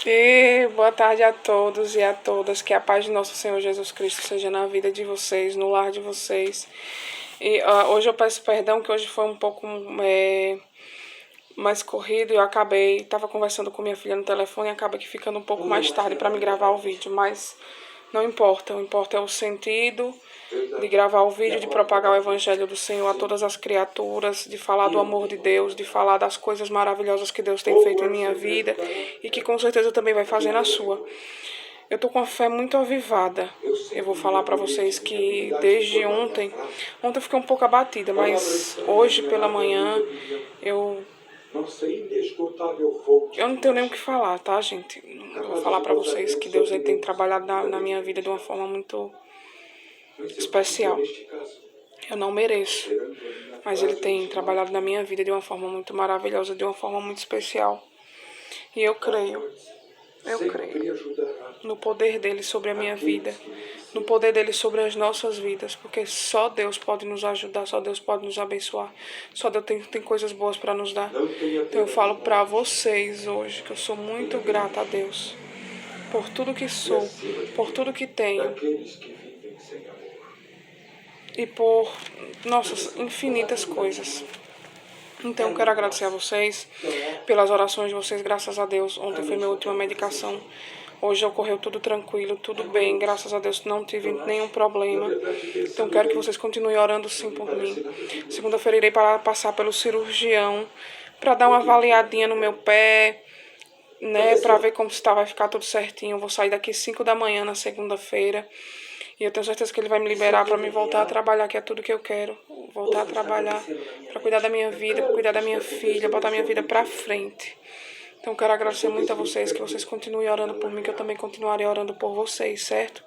E boa tarde a todos e a todas. Que a paz de nosso Senhor Jesus Cristo seja na vida de vocês, no lar de vocês. E hoje eu peço perdão que hoje foi um pouco mais corrido. Eu estava conversando com minha filha no telefone e acaba que ficando um pouco mais tarde para me gravar o vídeo. Mas não importa, o importa é o sentido de gravar o vídeo, de propagar o Evangelho do Senhor a todas as criaturas, de falar do amor de Deus, de falar das coisas maravilhosas que Deus tem feito em minha vida e que com certeza também vai fazer na sua. Eu tô com a fé muito avivada. Eu vou falar para vocês que desde ontem eu fiquei um pouco abatida, mas hoje pela manhã eu não tenho nem o que falar, tá, gente? Eu vou falar para vocês que Deus ele tem trabalhado na minha vida de uma forma muito especial. Eu não mereço, mas Ele tem trabalhado na minha vida de uma forma muito maravilhosa, de uma forma muito especial. E eu creio no poder dele sobre a minha vida, no poder dele sobre as nossas vidas, porque só Deus pode nos ajudar, só Deus pode nos abençoar, só Deus tem coisas boas para nos dar. Então eu falo para vocês hoje que eu sou muito grata a Deus por tudo que sou, por tudo que tenho e por nossas infinitas coisas. Então eu quero agradecer a vocês pelas orações de vocês, graças a Deus. Ontem foi minha última medicação. Hoje ocorreu tudo tranquilo, tudo bem, graças a Deus não tive nenhum problema. Então quero que vocês continuem orando sim por mim. Segunda-feira irei passar pelo cirurgião para dar uma avaliadinha no meu pé, né, para ver como está, vai ficar tudo certinho. Eu vou sair daqui 5 da manhã na segunda-feira. E eu tenho certeza que ele vai me liberar para me voltar a trabalhar, que é tudo que eu quero. Voltar a trabalhar, para cuidar da minha vida, para cuidar da minha filha, botar minha vida para frente. Então eu quero agradecer muito a vocês, que vocês continuem orando por mim, que eu também continuarei orando por vocês, certo?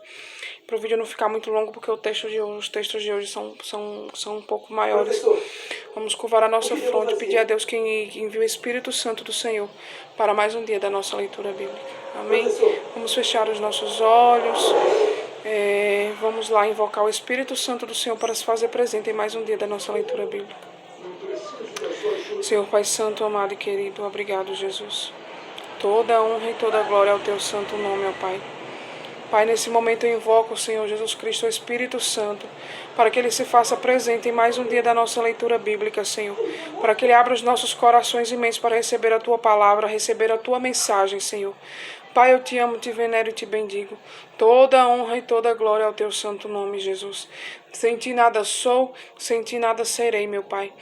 Para o vídeo não ficar muito longo, porque os textos de hoje são um pouco maiores. Vamos curvar a nossa fronte e pedir a Deus que envie o Espírito Santo do Senhor para mais um dia da nossa leitura bíblica. Amém? Vamos fechar os nossos olhos. Vamos lá invocar o Espírito Santo do Senhor para se fazer presente em mais um dia da nossa leitura bíblica. Senhor Pai Santo, amado e querido, obrigado, Jesus. Toda a honra e toda a glória ao teu santo nome, ó Pai. Pai, nesse momento eu invoco o Senhor Jesus Cristo, o Espírito Santo, para que Ele se faça presente em mais um dia da nossa leitura bíblica, Senhor. Para que Ele abra os nossos corações e mentes para receber a Tua palavra, receber a Tua mensagem, Senhor. Pai, eu te amo, te venero e te bendigo. Toda a honra e toda a glória ao teu santo nome, Jesus. Sem ti nada sou, sem ti nada serei, meu Pai.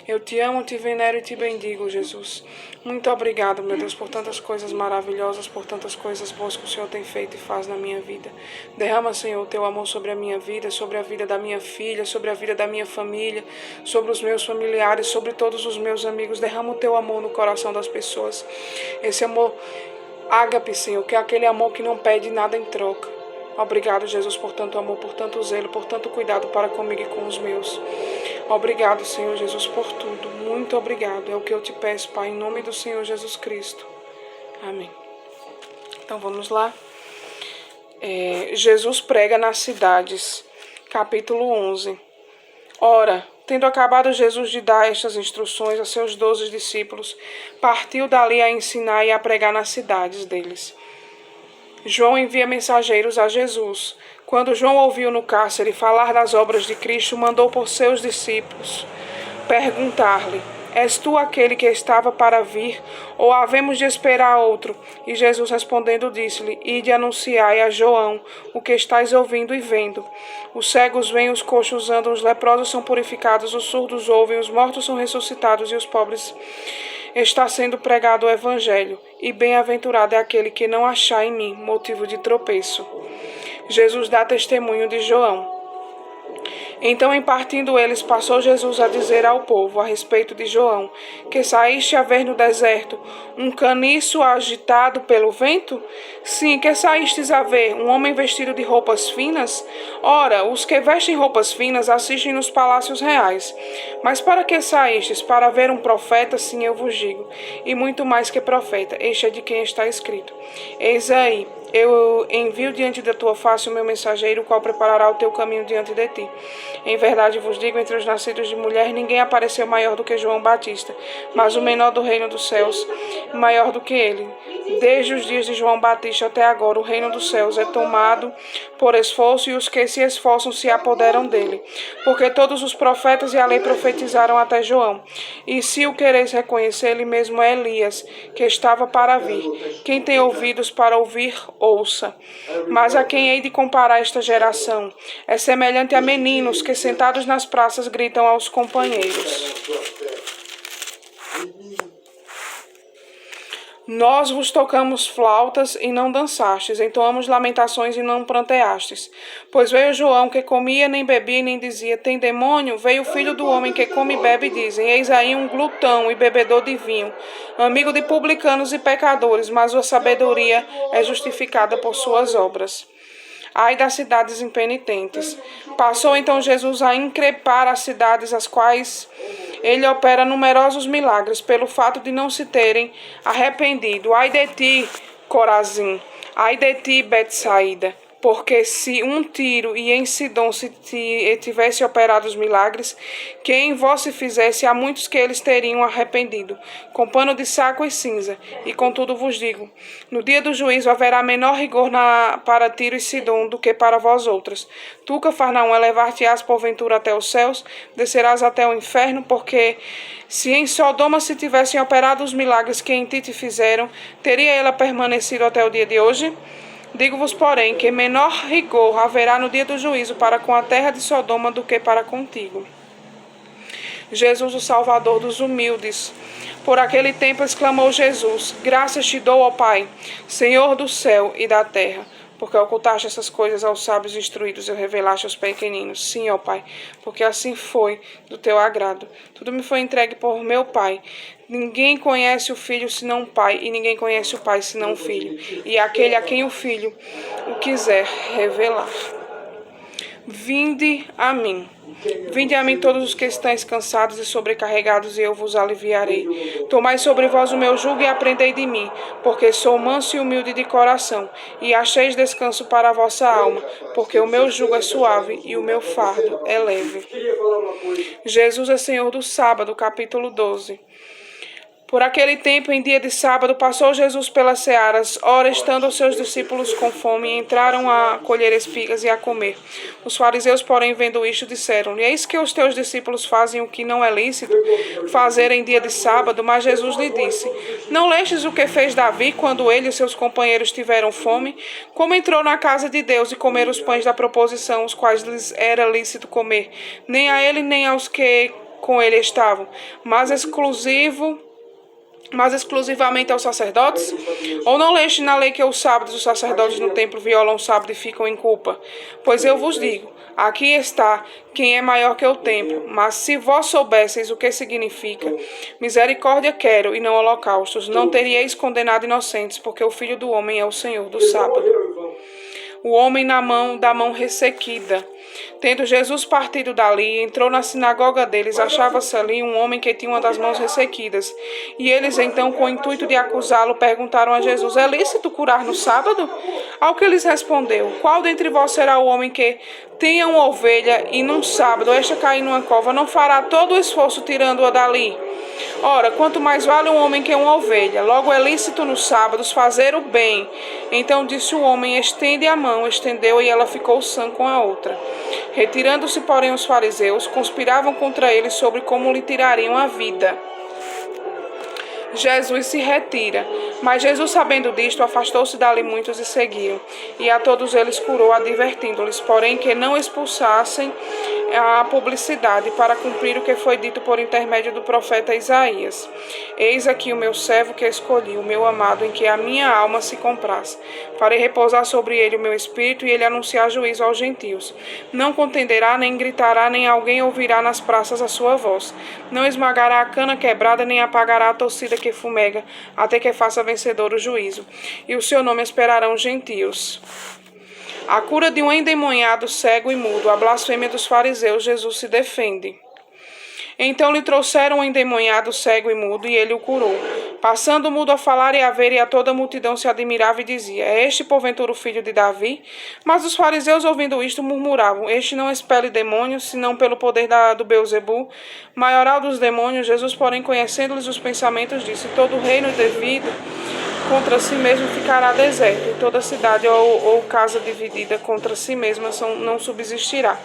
Eu te amo, te venero e te bendigo, Jesus. Muito obrigado, meu Deus, por tantas coisas maravilhosas, por tantas coisas boas que o Senhor tem feito e faz na minha vida. Derrama, Senhor, o teu amor sobre a minha vida, sobre a vida da minha filha, sobre a vida da minha família, sobre os meus familiares, sobre todos os meus amigos. Derrama o teu amor no coração das pessoas. Esse amor ágape, Senhor, que é aquele amor que não pede nada em troca. Obrigado, Jesus, por tanto amor, por tanto zelo, por tanto cuidado para comigo e com os meus. Obrigado, Senhor Jesus, por tudo. Muito obrigado. É o que eu te peço, Pai, em nome do Senhor Jesus Cristo. Amém. Então vamos lá. Jesus prega nas cidades. Capítulo 11. Ora, tendo acabado Jesus de dar estas instruções a seus 12 discípulos, partiu dali a ensinar e a pregar nas cidades deles. João envia mensageiros a Jesus. Quando João ouviu no cárcere falar das obras de Cristo, mandou por seus discípulos perguntar-lhe: És tu aquele que estava para vir, ou havemos de esperar outro? E Jesus respondendo disse-lhe: Ide anunciai a João o que estáis ouvindo e vendo. Os cegos veem, os coxos andam, os leprosos são purificados, os surdos ouvem, os mortos são ressuscitados e os pobres está sendo pregado o Evangelho. E bem-aventurado é aquele que não achar em mim motivo de tropeço. Jesus dá testemunho de João. Então, em partindo eles, passou Jesus a dizer ao povo a respeito de João: Que saíste a ver no deserto um caniço agitado pelo vento? Sim, que saístes a ver um homem vestido de roupas finas? Ora, os que vestem roupas finas assistem nos palácios reais. Mas para que saístes? Para ver um profeta? Sim, eu vos digo, e muito mais que profeta, este é de quem está escrito: Eis aí, eu envio diante da tua face o meu mensageiro, o qual preparará o teu caminho diante de ti. Em verdade vos digo, entre os nascidos de mulher, ninguém apareceu maior do que João Batista, mas o menor do reino dos céus, maior do que ele. Desde os dias de João Batista até agora, o reino dos céus é tomado por esforço, e os que se esforçam se apoderam dele. Porque todos os profetas e a lei profetizaram até João. E se o quereis reconhecer, ele mesmo é Elias, que estava para vir. Quem tem ouvidos para ouvir, ouça. Mas a quem hei de comparar esta geração? É semelhante a meninos que sentados nas praças gritam aos companheiros. Nós vos tocamos flautas e não dançastes, entoamos lamentações e não pranteastes. Pois veio João, que comia, nem bebia, nem dizia, tem demônio? Veio o filho do homem, que come e bebe, e dizem, eis aí um glutão e bebedor de vinho, amigo de publicanos e pecadores, mas a sabedoria é justificada por suas obras. Ai das cidades impenitentes. Passou então Jesus a increpar as cidades às quais ele opera numerosos milagres, pelo fato de não se terem arrependido. Ai de ti, Corazim! Ai de ti, Betsaída! Porque se um Tiro e em Sidom se tivesse operado os milagres, que em vós se fizesse, há muitos que eles teriam arrependido, com pano de saco e cinza. E contudo vos digo, no dia do juízo haverá menor rigor para Tiro e Sidom do que para vós outras. Tu, Cafarnaum, elevar-te-ás porventura até os céus, descerás até o inferno, porque se em Sodoma se tivessem operado os milagres que em ti te fizeram, teria ela permanecido até o dia de hoje? Digo-vos, porém, que menor rigor haverá no dia do juízo para com a terra de Sodoma do que para contigo. Jesus, o Salvador dos humildes. Por aquele tempo exclamou Jesus, graças te dou, ó Pai, Senhor do céu e da terra, porque ocultaste essas coisas aos sábios instruídos e revelaste aos pequeninos. Sim, ó Pai, porque assim foi do teu agrado. Tudo me foi entregue por meu Pai. Ninguém conhece o Filho senão o Pai, e ninguém conhece o Pai senão o Filho, e aquele a quem o Filho o quiser revelar. Vinde a mim. Vinde a mim todos os que estáis cansados e sobrecarregados, e eu vos aliviarei. Tomai sobre vós o meu jugo e aprendei de mim, porque sou manso e humilde de coração, e acheis descanso para a vossa alma, porque o meu jugo é suave e o meu fardo é leve. Jesus é Senhor do sábado, capítulo 12. Por aquele tempo, em dia de sábado, passou Jesus pelas searas. Ora, estando os seus discípulos com fome, entraram a colher espigas e a comer. Os fariseus, porém, vendo isto, disseram-lhe, eis que os teus discípulos fazem o que não é lícito fazer em dia de sábado. Mas Jesus lhe disse, não lestes o que fez Davi, quando ele e seus companheiros tiveram fome? Como entrou na casa de Deus e comer os pães da proposição, os quais lhes era lícito comer, nem a ele nem aos que com ele estavam, mas exclusivamente aos sacerdotes? Ou não leste na lei que os sábados os sacerdotes no templo violam o sábado e ficam em culpa? Pois eu vos digo, aqui está quem é maior que o templo. Mas se vós soubesseis o que significa, misericórdia quero e não holocaustos, não teríeis condenado inocentes, porque o Filho do Homem é o Senhor do sábado. O homem da mão ressequida. Tendo Jesus partido dali, entrou na sinagoga deles, achava-se ali um homem que tinha uma das mãos ressequidas. E eles então, com o intuito de acusá-lo, perguntaram a Jesus, é lícito curar no sábado? Ao que lhes respondeu, qual dentre vós será o homem que tenha uma ovelha e num sábado esta cair numa cova, não fará todo o esforço tirando-a dali? Ora, quanto mais vale um homem que uma ovelha, logo é lícito nos sábados fazer o bem. Então disse o homem, estende a mão, estendeu e ela ficou sã com a outra. Retirando-se, porém, os fariseus, conspiravam contra ele sobre como lhe tirariam a vida. Jesus se retira. Mas Jesus, sabendo disto, afastou-se dali muitos e seguiam. E a todos eles curou, advertindo-lhes, porém, que não expulsassem a publicidade, para cumprir o que foi dito por intermédio do profeta Isaías. Eis aqui o meu servo que escolhi, o meu amado, em que a minha alma se compraz. Farei repousar sobre ele o meu espírito, e ele anunciar juízo aos gentios. Não contenderá, nem gritará, nem alguém ouvirá nas praças a sua voz. Não esmagará a cana quebrada, nem apagará a torcida que fumega, até que faça vencedor o juízo. E o seu nome esperarão os gentios. A cura de um endemoniado cego e mudo, a blasfêmia dos fariseus, Jesus se defende. Então lhe trouxeram um endemoniado cego e mudo, e ele o curou. Passando o mudo a falar e a ver, e a toda a multidão se admirava e dizia: É este, porventura, o filho de Davi? Mas os fariseus, ouvindo isto, murmuravam: Este não expele demônios, senão pelo poder do Beelzebul, maioral dos demônios. Jesus, porém, conhecendo-lhes os pensamentos, disse: Todo reino devido contra si mesmo ficará deserto, e toda cidade ou casa dividida contra si mesma não subsistirá.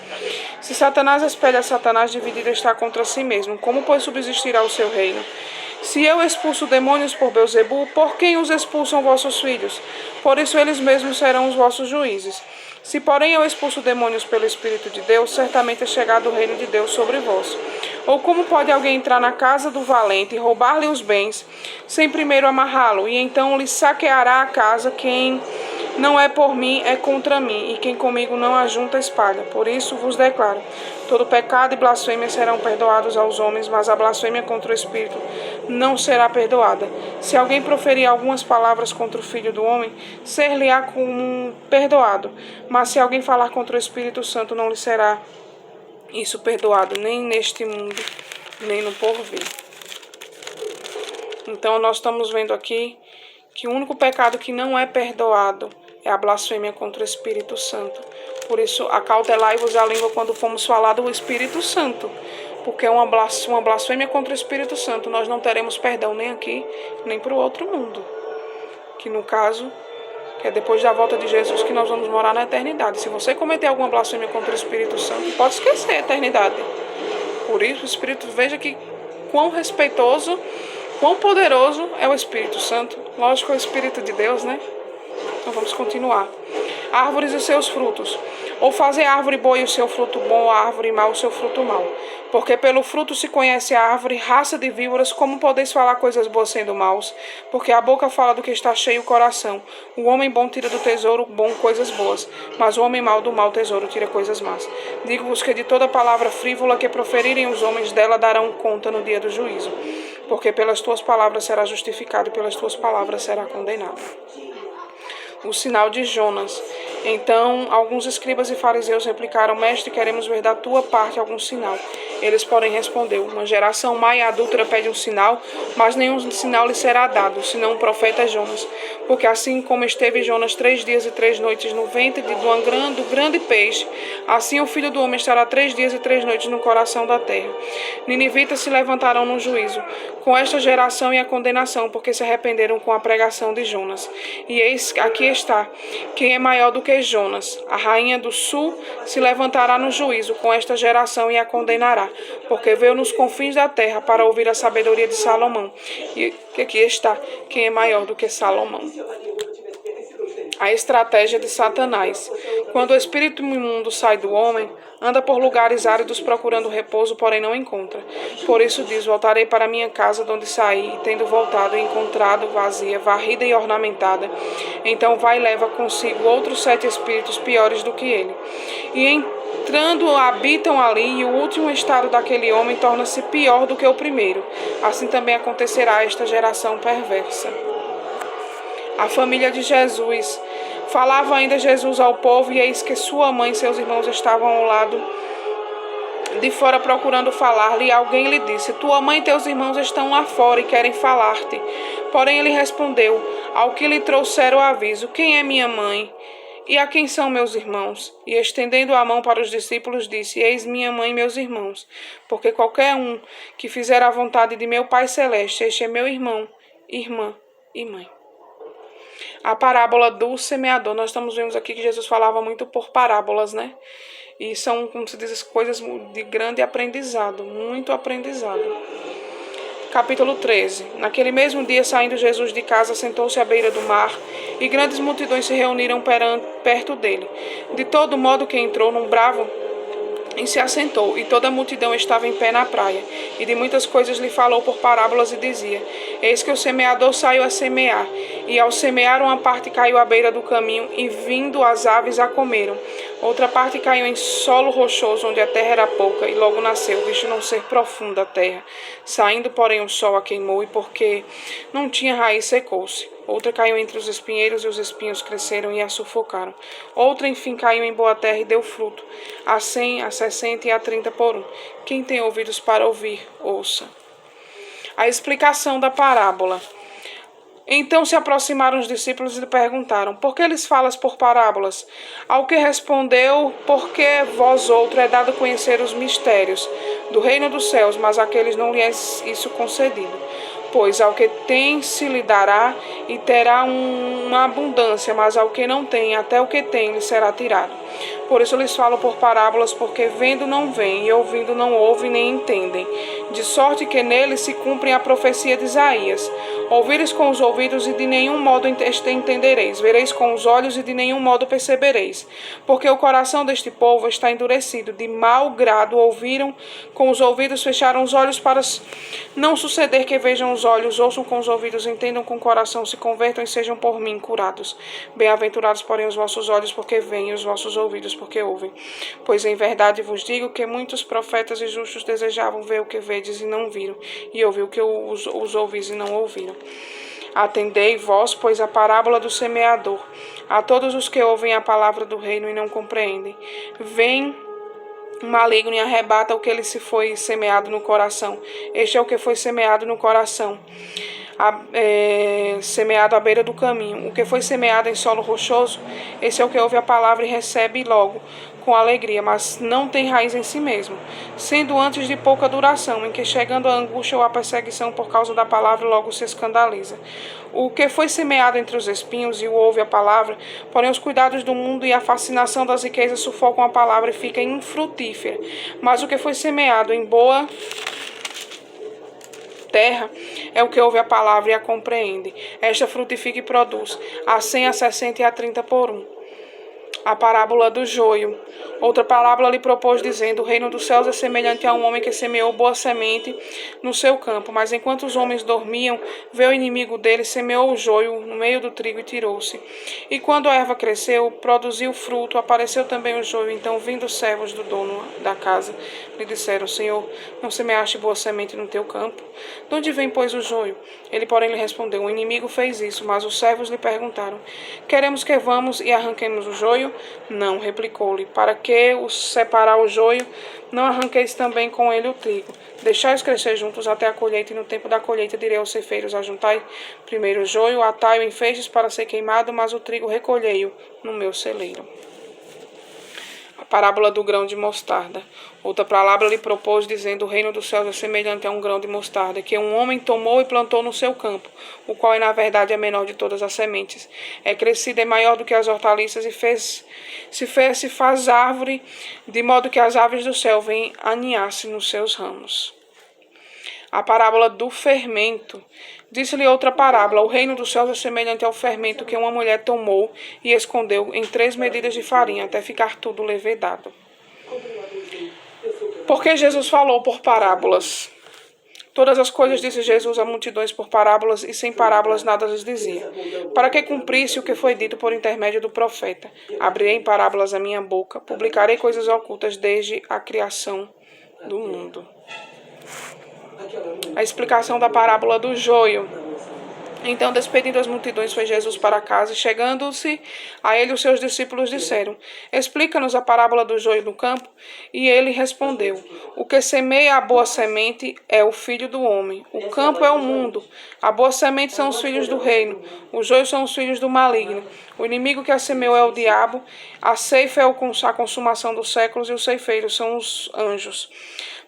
Se Satanás espelha a Satanás, dividida está contra si mesmo. Como, pois, subsistirá o seu reino? Se eu expulso demônios por Beelzebul, por quem os expulsam vossos filhos? Por isso eles mesmos serão os vossos juízes. Se, porém, eu expulso demônios pelo Espírito de Deus, certamente é chegado o reino de Deus sobre vós. Ou como pode alguém entrar na casa do valente e roubar-lhe os bens, sem primeiro amarrá-lo, e então lhe saqueará a casa? Quem não é por mim é contra mim, e quem comigo não ajunta espalha. Por isso vos declaro: todo pecado e blasfêmia serão perdoados aos homens, mas a blasfêmia contra o Espírito não será perdoada. Se alguém proferir algumas palavras contra o Filho do Homem, ser-lhe-á como perdoado. Mas se alguém falar contra o Espírito Santo, não lhe será isso perdoado, nem neste mundo, nem no porvir. Então nós estamos vendo aqui que o único pecado que não é perdoado é a blasfêmia contra o Espírito Santo. Por isso, acautelai-vos a língua quando formos falar do Espírito Santo, porque é uma blasfêmia contra o Espírito Santo. Nós não teremos perdão nem aqui, nem para o outro mundo, que no caso é depois da volta de Jesus que nós vamos morar na eternidade. Se você cometer alguma blasfêmia contra o Espírito Santo, pode esquecer a eternidade. Por isso, o Espírito, veja que quão respeitoso, quão poderoso é o Espírito Santo. Lógico, é o Espírito de Deus, né? Então vamos continuar. Árvores e seus frutos. Ou fazer árvore boa e o seu fruto bom, ou árvore mau o seu fruto mau. Porque pelo fruto se conhece a árvore. Raça de víboras, como podeis falar coisas boas sendo maus? Porque a boca fala do que está cheio o coração. O homem bom tira do tesouro bom coisas boas, mas o homem mau do mau tesouro tira coisas más. Digo-vos que de toda palavra frívola que proferirem os homens, dela darão conta no dia do juízo. Porque pelas tuas palavras será justificado, e pelas tuas palavras será condenado. O sinal de Jonas. Então alguns escribas e fariseus replicaram: Mestre, queremos ver da tua parte algum sinal. Eles, porém, respondeu: Uma geração má e adúltera pede um sinal, mas nenhum sinal lhe será dado, senão o profeta Jonas. Porque assim como esteve Jonas 3 dias e 3 noites no ventre do grande peixe, assim o Filho do Homem estará 3 dias e 3 noites no coração da terra. Ninivitas se levantarão no juízo com esta geração e a condenação, porque se arrependeram com a pregação de Jonas. E eis, aqui está, quem é maior do que Jonas. A rainha do sul se levantará no juízo com esta geração e a condenará, porque veio nos confins da terra para ouvir a sabedoria de Salomão. E aqui está, quem é maior do que Salomão. A estratégia de Satanás. Quando o espírito imundo sai do homem, anda por lugares áridos procurando repouso, porém não encontra. Por isso diz: Voltarei para minha casa de onde saí, e tendo voltado e encontrado vazia, varrida e ornamentada. Então vai e leva consigo outros 7 espíritos piores do que ele. E entrando habitam ali, e o último estado daquele homem torna-se pior do que o primeiro. Assim também acontecerá a esta geração perversa. A família de Jesus. Falava ainda Jesus ao povo, e eis que sua mãe e seus irmãos estavam ao lado de fora procurando falar-lhe. E alguém lhe disse: Tua mãe e teus irmãos estão lá fora e querem falar-te. Porém ele respondeu ao que lhe trouxeram o aviso: Quem é minha mãe? E a quem são meus irmãos? E estendendo a mão para os discípulos, disse: Eis minha mãe e meus irmãos. Porque qualquer um que fizer a vontade de meu Pai Celeste, este é meu irmão, irmã e mãe. A parábola do semeador. Nós estamos vendo aqui que Jesus falava muito por parábolas, né? E são, como se diz, coisas de grande aprendizado, muito aprendizado. Capítulo 13. Naquele mesmo dia, saindo Jesus de casa, sentou-se à beira do mar, e grandes multidões se reuniram perto dele. De todo modo que entrou num bravo e se assentou, e toda a multidão estava em pé na praia. E de muitas coisas lhe falou por parábolas e dizia: Eis que o semeador saiu a semear, e ao semear uma parte caiu à beira do caminho, e vindo as aves a comeram. Outra parte caiu em solo rochoso, onde a terra era pouca, e logo nasceu, visto não ser profunda a terra. Saindo, porém, o sol a queimou, e porque não tinha raiz, secou-se. Outra caiu entre os espinheiros, e os espinhos cresceram e a sufocaram. Outra, enfim, caiu em boa terra e deu fruto, a 100, a 60 e a 30 por um. Quem tem ouvidos para ouvir, ouça. A explicação da parábola. Então se aproximaram os discípulos e lhe perguntaram: por que lhes falas por parábolas? Ao que respondeu: porque vós outro é dado conhecer os mistérios do reino dos céus, mas àqueles não lhe é isso concedido. Pois ao que tem se lhe dará e terá uma abundância, mas ao que não tem, até o que tem lhe será tirado. Por isso lhes falo por parábolas, porque vendo não veem, e ouvindo não ouvem nem entendem. De sorte que neles se cumpre a profecia de Isaías: ouvires com os ouvidos e de nenhum modo entendereis, vereis com os olhos e de nenhum modo percebereis. Porque o coração deste povo está endurecido, de mau grado ouviram com os ouvidos, fecharam os olhos para não suceder que vejam os olhos, ouçam com os ouvidos, entendam com o coração, se convertam e sejam por mim curados. Bem-aventurados, porém, os vossos olhos, porque veem, e os vossos ouvidos, porque ouvem. Pois em verdade vos digo que muitos profetas e justos desejavam ver o que vedes e não viram, e ouvir o que os ouvis e não ouviram. Atendei vós, pois, a parábola do semeador. A todos os que ouvem a palavra do reino e não compreendem, vem o maligno e arrebata o que lhe se foi semeado no coração. Este é o que foi semeado no coração, semeado à beira do caminho. O que foi semeado em solo rochoso, esse é o que ouve a palavra e recebe logo com alegria, mas não tem raiz em si mesmo, sendo antes de pouca duração, em que chegando a angústia ou a perseguição por causa da palavra, logo se escandaliza. O que foi semeado entre os espinhos e o ouve a palavra, porém os cuidados do mundo e a fascinação das riquezas sufocam a palavra e fica infrutífera. Mas o que foi semeado em boa terra é o que ouve a palavra e a compreende. Esta frutifica e produz a 100, a 60 e a 30 por um. A parábola do joio. Outra parábola lhe propôs, dizendo: o reino dos céus é semelhante a um homem que semeou boa semente no seu campo. Mas enquanto os homens dormiam, veio o inimigo dele, semeou o joio no meio do trigo e tirou-se. E quando a erva cresceu, produziu fruto, apareceu também o joio. Então, vindo os servos do dono da casa, lhe disseram: Senhor, não semeaste boa semente no teu campo? De onde vem, pois, o joio? Ele, porém, lhe respondeu: o inimigo fez isso. Mas os servos lhe perguntaram: queremos que vamos e arranquemos o joio? Não, replicou-lhe: para que separar o joio, não arranqueis também com ele o trigo. Deixai-os crescer juntos até a colheita, e no tempo da colheita direi aos ceifeiros: ajuntai primeiro o joio, atai-o em feixes para ser queimado, mas o trigo recolhei-o no meu celeiro. A parábola do grão de mostarda. Outra parábola lhe propôs, dizendo: o reino dos céus é semelhante a um grão de mostarda, que um homem tomou e plantou no seu campo, o qual é na verdade a menor de todas as sementes. É crescida e maior do que as hortaliças e se faz árvore, de modo que as aves do céu vêm aninhar-se nos seus ramos. A parábola do fermento. Disse-lhe outra parábola: o reino dos céus é semelhante ao fermento que uma mulher tomou e escondeu em 3 medidas de farinha, até ficar tudo levedado. Porque Jesus falou por parábolas. Todas as coisas disse Jesus a multidões por parábolas, e sem parábolas nada lhes dizia, para que cumprisse o que foi dito por intermédio do profeta: abrirei em parábolas a minha boca, publicarei coisas ocultas desde a criação do mundo. A explicação da parábola do joio. Então, despedindo as multidões, foi Jesus para casa, e chegando-se a ele, os seus discípulos disseram: explica-nos a parábola do joio no campo. E ele respondeu: o que semeia a boa semente é o filho do homem. O campo é o mundo. A boa semente são os filhos do reino. O joio são os filhos do maligno. O inimigo que a semeou é o diabo. A ceifa é a consumação dos séculos, e os ceifeiros são os anjos.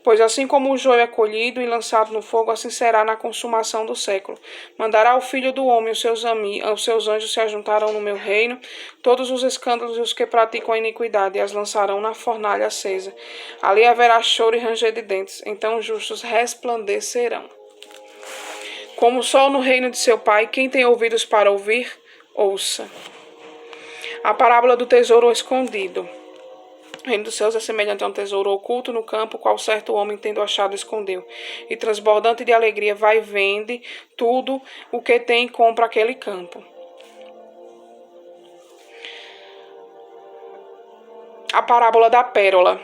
Pois assim como o joio é colhido e lançado no fogo, assim será na consumação do século. Mandará o Filho do Homem, os seus anjos se ajuntarão no meu reino, todos os escândalos e os que praticam a iniquidade, e as lançarão na fornalha acesa. Ali haverá choro e ranger de dentes, então os justos resplandecerão. Como o sol no reino de seu Pai, quem tem ouvidos para ouvir, ouça. A parábola do tesouro escondido. O reino dos céus é semelhante a um tesouro oculto no campo, qual certo homem, tendo achado, escondeu. E transbordante de alegria, vai e vende tudo o que tem e compra aquele campo. A parábola da pérola.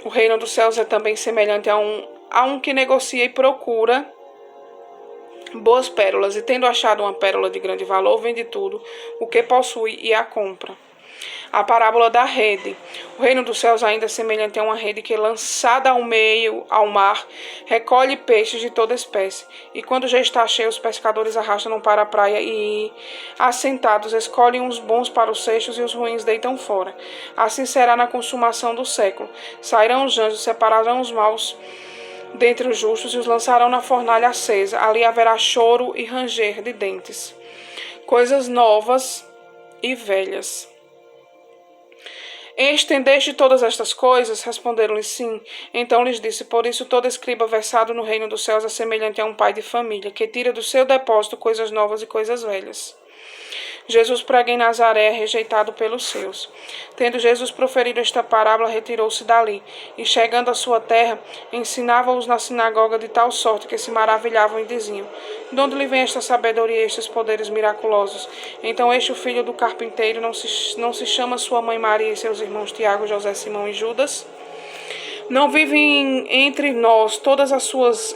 O reino dos céus é também semelhante a um que negocia e procura boas pérolas, e tendo achado uma pérola de grande valor, vende tudo o que possui e a compra. A parábola da rede. O reino dos céus ainda é semelhante a uma rede que, lançada ao meio, ao mar, recolhe peixes de toda espécie. E quando já está cheio, os pescadores arrastam para a praia e, assentados, escolhem os bons para os cestos e os ruins deitam fora. Assim será na consumação do século. Sairão os anjos, separarão os maus dentre os justos e os lançarão na fornalha acesa. Ali haverá choro e ranger de dentes. Coisas novas e velhas. Entendeste todas estas coisas? Responderam-lhe sim. Então lhes disse: por isso todo escriba versado no reino dos céus é semelhante a um pai de família, que tira do seu depósito coisas novas e coisas velhas. Jesus prega em Nazaré, rejeitado pelos seus. Tendo Jesus proferido esta parábola, retirou-se dali, e chegando à sua terra, ensinava-os na sinagoga de tal sorte que se maravilhavam e diziam: de onde lhe vem esta sabedoria e estes poderes miraculosos? Então este o filho do carpinteiro não se chama sua mãe Maria e seus irmãos Tiago, José, Simão e Judas? Não vivem entre nós todas as suas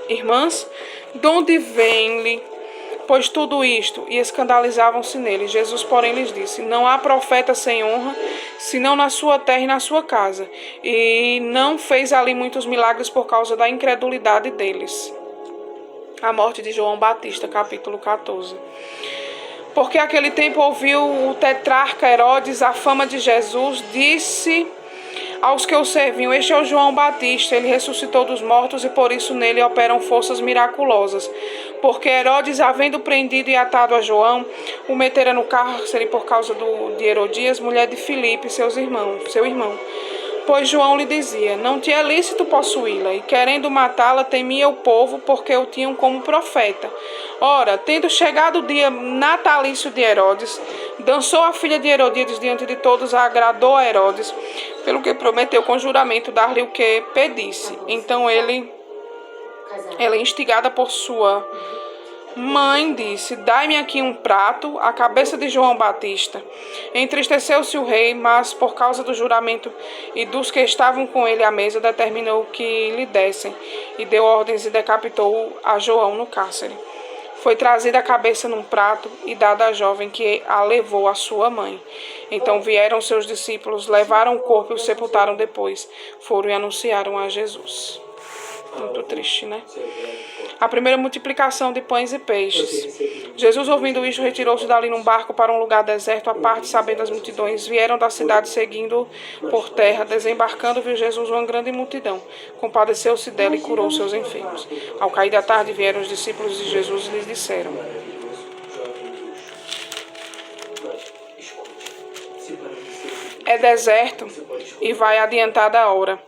irmãs? De onde vem-lhe pois tudo isto? E escandalizavam-se nele. Jesus, porém, lhes disse: não há profeta sem honra, senão na sua terra e na sua casa. E não fez ali muitos milagres por causa da incredulidade deles. A morte de João Batista, capítulo 14. Porque aquele tempo ouviu o tetrarca Herodes a fama de Jesus, disse aos que o serviam: este é o João Batista, ele ressuscitou dos mortos e por isso nele operam forças miraculosas. Porque Herodes, havendo prendido e atado a João, o metera no cárcere por causa de Herodias, mulher de Filipe, seu irmão. Pois João lhe dizia: não te é lícito possuí-la, e querendo matá-la, temia o povo, porque o tinham como profeta. Ora, tendo chegado o dia natalício de Herodes, dançou a filha de Herodíades diante de todos, agradou a Herodes, pelo que prometeu com juramento dar-lhe o que pedisse. Então ela, instigada por sua mãe, disse: dai-me aqui um prato, a cabeça de João Batista. Entristeceu-se o rei, mas por causa do juramento e dos que estavam com ele à mesa, determinou que lhe dessem, e deu ordens e decapitou a João no cárcere. Foi trazida a cabeça num prato e dada à jovem, que a levou à sua mãe. Então vieram seus discípulos, levaram o corpo e o sepultaram depois. Foram e anunciaram a Jesus. Muito triste, né? A primeira multiplicação de pães e peixes. Jesus, ouvindo isto, retirou-se dali num barco para um lugar deserto à parte, sabendo as multidões. Vieram da cidade seguindo por terra. Desembarcando, viu Jesus uma grande multidão. Compadeceu-se dela e curou seus enfermos. Ao cair da tarde, vieram os discípulos de Jesus e lhes disseram: é deserto e vai adiantada a hora.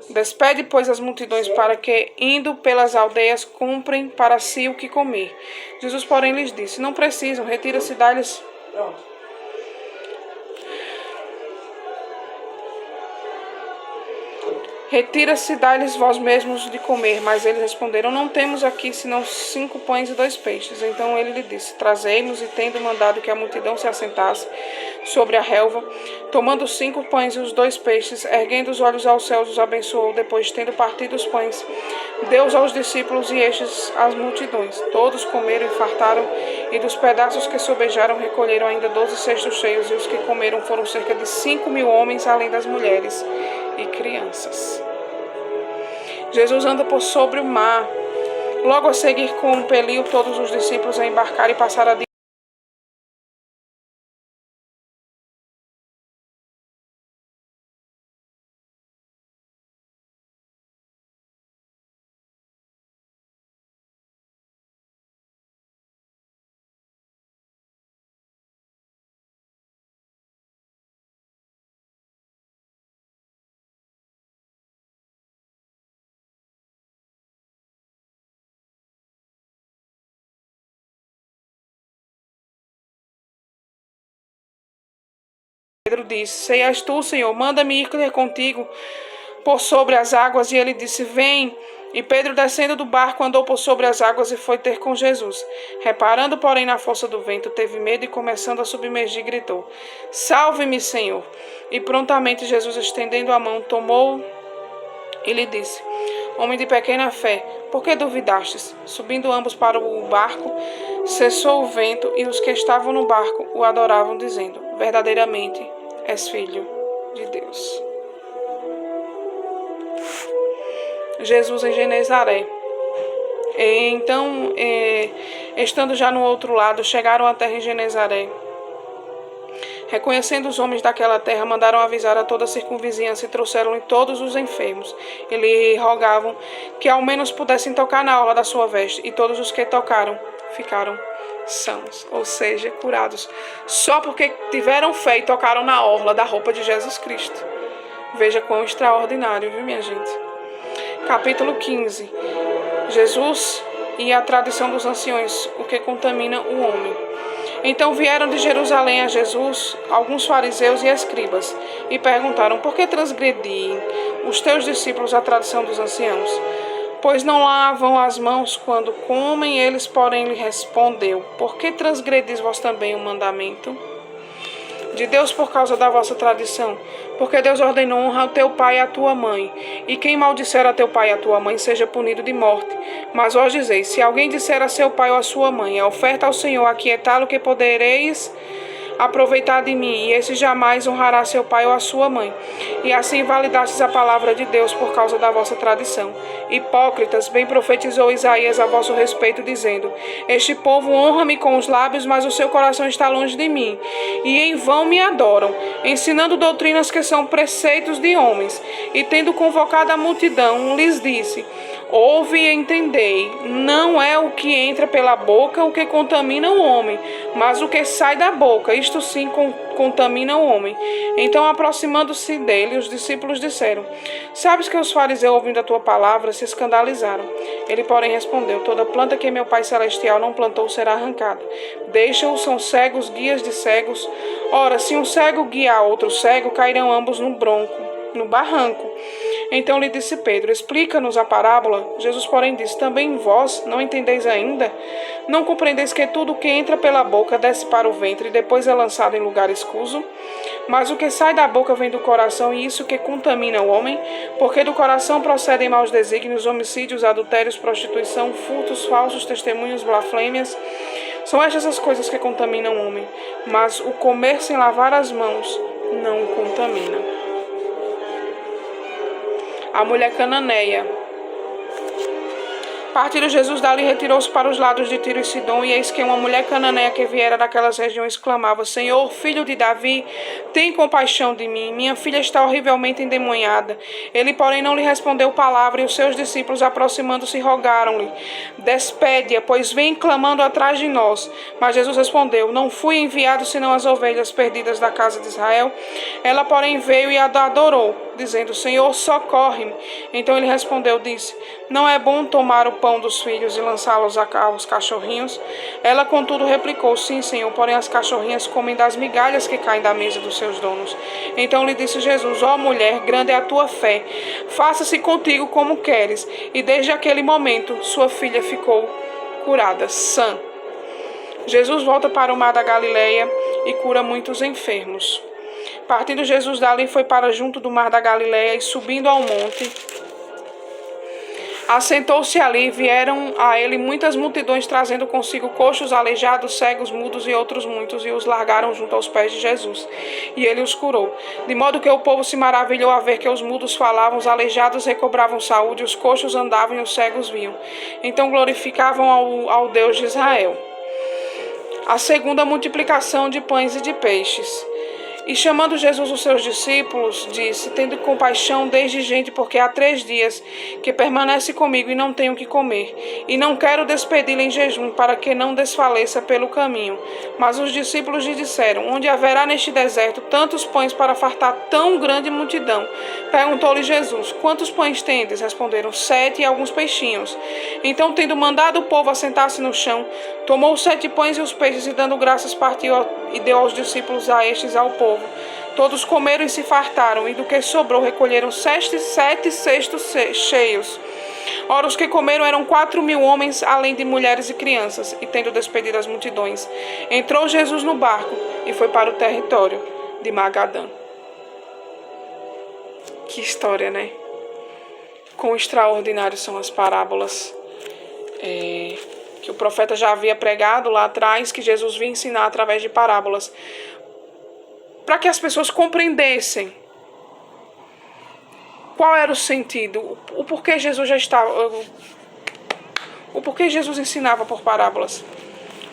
Despede, pois, as multidões para que, indo pelas aldeias, comprem para si o que comer. Jesus, porém, lhes disse: não precisam, retira-se, dá-lhes. Retira-se, dai-lhes vós mesmos de comer. Mas eles responderam: não temos aqui senão 5 pães e 2 peixes. Então ele lhe disse: trazei-nos. E tendo mandado que a multidão se assentasse sobre a relva, tomando 5 pães e os 2 peixes, erguendo os olhos aos céus, os abençoou. Depois, tendo partido os pães, deu-os aos discípulos e estes às multidões. Todos comeram e fartaram, e dos pedaços que sobejaram recolheram ainda 12 cestos cheios, e os que comeram foram cerca de 5.000 homens, além das mulheres e crianças. Jesus anda por sobre o mar. Logo a seguir, compeliu todos os discípulos a embarcar e passar a Pedro disse: sei és tu, Senhor, manda-me ir ter contigo por sobre as águas. E ele disse: vem. E Pedro, descendo do barco, andou por sobre as águas e foi ter com Jesus. Reparando, porém, na força do vento, teve medo e, começando a submergir, gritou: salve-me, Senhor. E prontamente Jesus, estendendo a mão, tomou e lhe disse: homem de pequena fé, por que duvidastes? Subindo ambos para o barco, cessou o vento, e os que estavam no barco o adoravam, dizendo: verdadeiramente és filho de Deus. Jesus em Genezaré. Então, estando já no outro lado, chegaram à terra em Genezaré. Reconhecendo os homens daquela terra, mandaram avisar a toda a circunvizinhança e trouxeram-lhe todos os enfermos. E lhe rogavam que ao menos pudessem tocar na orla da sua veste. E todos os que tocaram ficaram sãos, ou seja, curados. Só porque tiveram fé e tocaram na orla da roupa de Jesus Cristo. Veja quão extraordinário, viu, minha gente? Capítulo 15. Jesus e a tradição dos anciões, o que contamina o homem. Então vieram de Jerusalém a Jesus alguns fariseus e escribas, e perguntaram: por que transgrediem os teus discípulos a tradição dos anciãos? Pois não lavam as mãos quando comem. Eles, porém, lhe respondeu: por que transgredis vós também o mandamento de Deus por causa da vossa tradição? Porque Deus ordenou: honra ao teu pai e à tua mãe, e quem maldisser a teu pai e a tua mãe seja punido de morte. Mas vós dizeis: se alguém disser a seu pai ou a sua mãe, a oferta ao Senhor, aquietá-lo, que podereis aproveitar de mim, e esse jamais honrará seu pai ou a sua mãe. E assim validastes a palavra de Deus por causa da vossa tradição. Hipócritas, bem profetizou Isaías a vosso respeito, dizendo: este povo honra-me com os lábios, mas o seu coração está longe de mim, e em vão me adoram, ensinando doutrinas que são preceitos de homens. E tendo convocado a multidão, lhes disse: ouve e entendei, não é o que entra pela boca o que contamina o homem, mas o que sai da boca, isto sim contamina o homem. Então, aproximando-se dele, os discípulos disseram: sabes que os fariseus, ouvindo a tua palavra, se escandalizaram. Ele, porém, respondeu: toda planta que meu Pai Celestial não plantou será arrancada. Deixa-os, são cegos, guias de cegos. Ora, se um cego guiar outro cego, cairão ambos no barranco. Então lhe disse Pedro: explica-nos a parábola. Jesus, porém, disse: também vós não entendeis ainda? Não compreendeis que tudo o que entra pela boca desce para o ventre e depois é lançado em lugar escuso? Mas o que sai da boca vem do coração, e isso que contamina o homem, porque do coração procedem maus desígnios, homicídios, adultérios, prostituição, furtos, falsos testemunhos, blasfêmias. São estas as coisas que contaminam o homem, mas o comer sem lavar as mãos não o contamina. A mulher cananeia. Partindo Jesus dali, retirou-se para os lados de Tiro e Sidom, e eis que uma mulher cananeia que viera daquelas regiões clamava: Senhor, filho de Davi, tem compaixão de mim, minha filha está horrivelmente endemoniada. Ele, porém, não lhe respondeu palavra, e os seus discípulos, aproximando-se, rogaram-lhe: despede-a, pois vem clamando atrás de nós. Mas Jesus respondeu: não fui enviado senão as ovelhas perdidas da casa de Israel. Ela, porém, veio e a adorou, dizendo: Senhor, socorre-me. Então ele respondeu, disse: não é bom tomar o pão dos filhos e lançá-los aos cachorrinhos? Ela, contudo, replicou: sim, Senhor, porém as cachorrinhas comem das migalhas que caem da mesa dos seus donos. Então lhe disse Jesus: ó mulher, grande é a tua fé, faça-se contigo como queres. E desde aquele momento sua filha ficou curada, sã. Jesus volta para o mar da Galileia e cura muitos enfermos. Partindo Jesus dali, foi para junto do mar da Galileia, e subindo ao monte, assentou-se ali. Vieram a ele muitas multidões, trazendo consigo coxos, aleijados, cegos, mudos e outros muitos, e os largaram junto aos pés de Jesus. E ele os curou. De modo que o povo se maravilhou a ver que os mudos falavam, os aleijados recobravam saúde, os coxos andavam e os cegos viam. Então glorificavam ao Deus de Israel. A segunda multiplicação de pães e de peixes. E chamando Jesus os seus discípulos, disse: tendo compaixão desde gente, porque há 3 dias que permanece comigo e não tenho o que comer. E não quero despedi-la em jejum, para que não desfaleça pelo caminho. Mas os discípulos lhe disseram: onde haverá neste deserto tantos pães para fartar tão grande multidão? Perguntou-lhe Jesus: quantos pães tendes? Responderam: 7 e alguns peixinhos. Então, tendo mandado o povo assentar-se no chão, tomou os 7 pães e os peixes, e dando graças, partiu e deu aos discípulos, a estes ao povo. Todos comeram e se fartaram, e do que sobrou recolheram 7 cestos cheios. Ora, os que comeram eram 4.000 homens, além de mulheres e crianças. E tendo despedido as multidões, entrou Jesus no barco e foi para o território de Magadã. Que história, né? quão extraordinárias são as parábolas que o profeta já havia pregado lá atrás, que Jesus vinha ensinar através de parábolas, para que as pessoas compreendessem qual era o sentido, o porquê Jesus já estava, o porquê Jesus ensinava por parábolas,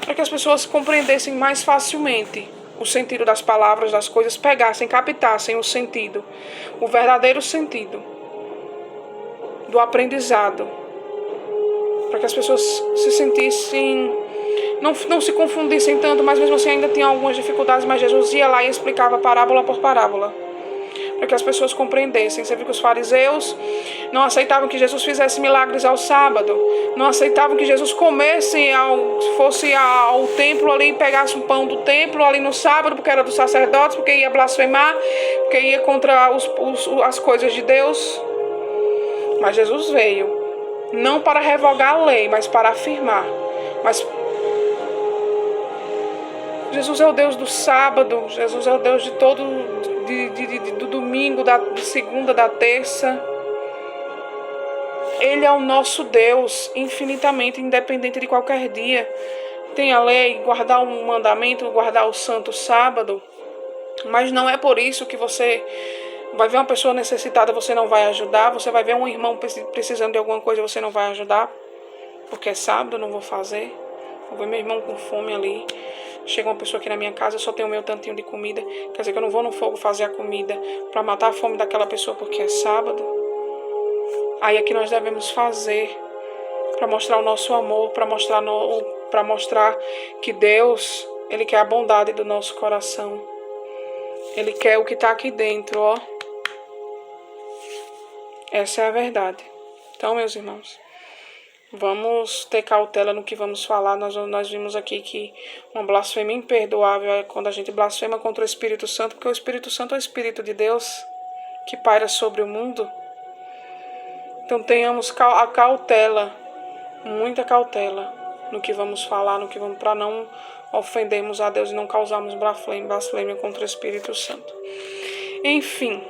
para que as pessoas compreendessem mais facilmente o sentido das palavras, das coisas, pegassem, captassem o sentido, o verdadeiro sentido do aprendizado, para que as pessoas se sentissem, não se confundissem tanto, mas mesmo assim ainda tinham algumas dificuldades, mas Jesus ia lá e explicava parábola por parábola, para que as pessoas compreendessem. Você viu que os fariseus não aceitavam que Jesus fizesse milagres ao sábado, não aceitavam que Jesus fosse ao templo ali e pegasse um pão do templo ali no sábado, porque era dos sacerdotes, porque ia blasfemar, porque ia contra as coisas de Deus. Mas Jesus veio não para revogar a lei, mas para afirmar. Mas Jesus é o Deus do sábado, Jesus é o Deus de todo, do domingo, de segunda, da terça. Ele é o nosso Deus, infinitamente independente de qualquer dia. Tem a lei, guardar um mandamento, guardar o santo sábado, mas não é por isso que você vai ver uma pessoa necessitada, você não vai ajudar. Você vai ver um irmão precisando de alguma coisa, você não vai ajudar, porque é sábado, eu não vou fazer. Vou ver meu irmão com fome ali. Chega uma pessoa aqui na minha casa, eu só tenho o meu tantinho de comida. Quer dizer que eu não vou no fogo fazer a comida para matar a fome daquela pessoa porque é sábado. Aí é que nós devemos fazer para mostrar o nosso amor, para mostrar que Deus, Ele quer a bondade do nosso coração. Ele quer o que está aqui dentro, ó. Essa é a verdade. Então, meus irmãos, vamos ter cautela no que vamos falar. Nós vimos aqui que uma blasfêmia imperdoável é quando a gente blasfema contra o Espírito Santo, porque o Espírito Santo é o Espírito de Deus que paira sobre o mundo. Então tenhamos a cautela, muita cautela no que vamos falar, para não ofendermos a Deus e não causarmos blasfêmia contra o Espírito Santo. Enfim,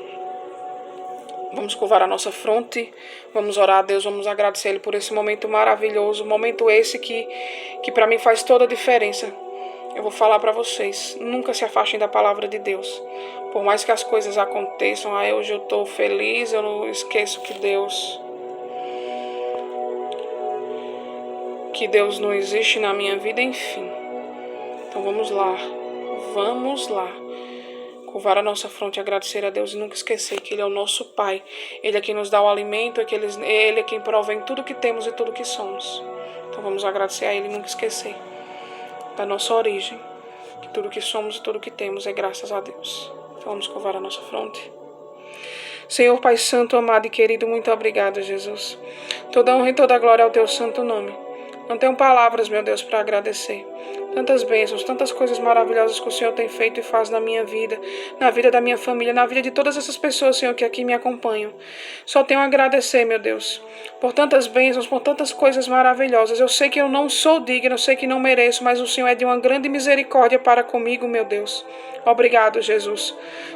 vamos curvar a nossa fronte, vamos orar a Deus, vamos agradecer Ele por esse momento maravilhoso, momento esse que para mim faz toda a diferença. Eu vou falar para vocês, nunca se afastem da palavra de Deus. Por mais que as coisas aconteçam, hoje eu estou feliz, eu não esqueço que Deus não existe na minha vida, enfim. Então vamos lá. Curvar a nossa fronte e agradecer a Deus e nunca esquecer que Ele é o nosso Pai. Ele é quem nos dá o alimento, Ele é quem provém tudo que temos e tudo que somos. Então vamos agradecer a Ele e nunca esquecer da nossa origem, que tudo que somos e tudo que temos é graças a Deus. Então vamos curvar a nossa fronte. Senhor Pai Santo, amado e querido, muito obrigado, Jesus. Toda honra e toda glória ao Teu santo nome. Não tenho palavras, meu Deus, para agradecer. Tantas bênçãos, tantas coisas maravilhosas que o Senhor tem feito e faz na minha vida, na vida da minha família, na vida de todas essas pessoas, Senhor, que aqui me acompanham. Só tenho a agradecer, meu Deus, por tantas bênçãos, por tantas coisas maravilhosas. Eu sei que eu não sou digno, eu sei que não mereço, mas o Senhor é de uma grande misericórdia para comigo, meu Deus. Obrigado, Jesus.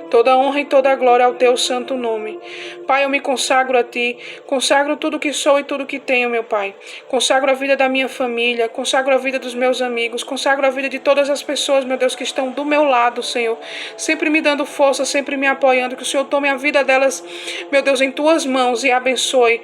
Toda honra e toda glória ao Teu santo nome. Pai, eu me consagro a Ti, consagro tudo que sou e tudo que tenho, meu Pai. Consagro a vida da minha família, consagro a vida dos meus amigos, consagro a vida de todas as pessoas, meu Deus, que estão do meu lado, Senhor. Sempre me dando força, sempre me apoiando, que o Senhor tome a vida delas, meu Deus, em Tuas mãos e abençoe.